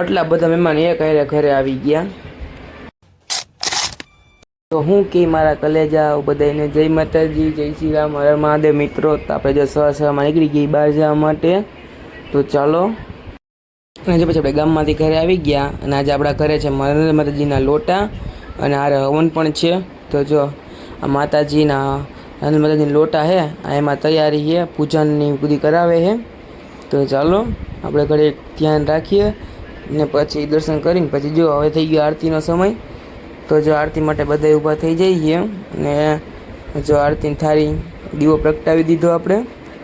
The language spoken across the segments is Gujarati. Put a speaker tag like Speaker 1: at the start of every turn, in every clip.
Speaker 1: આટલા બધા મહેમાન એક હારે ઘરે આવી ગયા। તો હું કે મારા કલેજા બધાને જય માતાજી, જય શ્રી રામ, હર મહાદેવ। મિત્રો તો આપણે જો સવારમાં નીકળી ગઈ બહાર જવા માટે। તો ચાલો, અને જો પછી આપણે ગામમાંથી ઘરે આવી ગયા અને આજે આપણા ઘરે છે નરેન્દ્ર માતાજીના લોટા અને આ હવન પણ છે। તો જો આ માતાજીના નરેન્દ્ર માતાજીના લોટા છે, આ એમાં તૈયારી છે, પૂજનની બધી કરાવે છે। તો ચાલો આપણે ઘરે ધ્યાન રાખીએ ને પછી દર્શન કરીને પછી જો હવે થઈ ગયો આરતીનો સમય। તો જો આરતી માટે બધા ઊભા થઈ જઈએ ને જો આરતીની થાળી દીવો પ્રગટાવી દીધો આપણે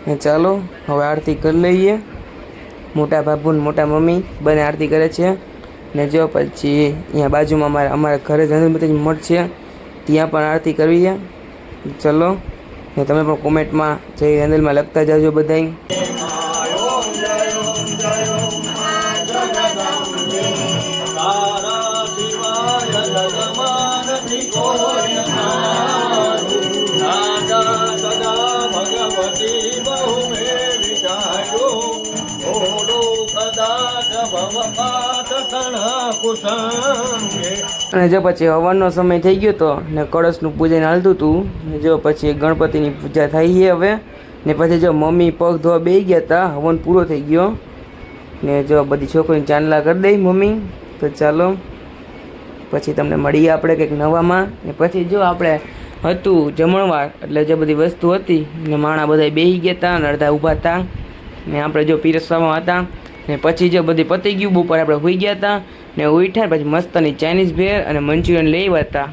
Speaker 1: ને ચાલો હવે આરતી કરી લઈએ। મોટા બાપુ ને મોટા મમ્મી બંને આરતી કરે છે ને જો પછી અહીંયા બાજુમાં અમારા ઘરે નરેન્દ્ર માતાજી મઠ છે, ત્યાં પણ આરતી કરવી છે। ચલો ને તમે પણ કોમેન્ટમાં જય નરેન્દ્રમાં લખતા જાજો બધાય। અને જો પછી હવનનો સમય થઈ ગયો તો ને કળશનું પૂજન હાલતું હતું ને જો પછી ગણપતિની પૂજા થઈ છે હવે ને પછી જો મમ્મી પગ ધોવા બેસી ગયા હતા, હવન પૂરો થઈ ગયો ને જો બધી છોકરીને ચાંદલા કરી દઈ મમ્મી। તો ચાલો પછી તમને મળીએ આપણે કંઈક નવામાં ને પછી જો આપણે હતું જમણવાર એટલે જે બધી વસ્તુ હતી ને માણા બધા બેસી ગયા હતા અને અડધા ઊભા હતા ને આપણે જો પીરસવામાં હતા ને પછી જો બધી પતી ગયું બપોર આપણે સૂઈ ગયા હતા ને ઉઠ્યા પછી મસ્તની ચાઇનીઝ ભેળ અને મંચુરિયન લઈ આવ્યા હતા।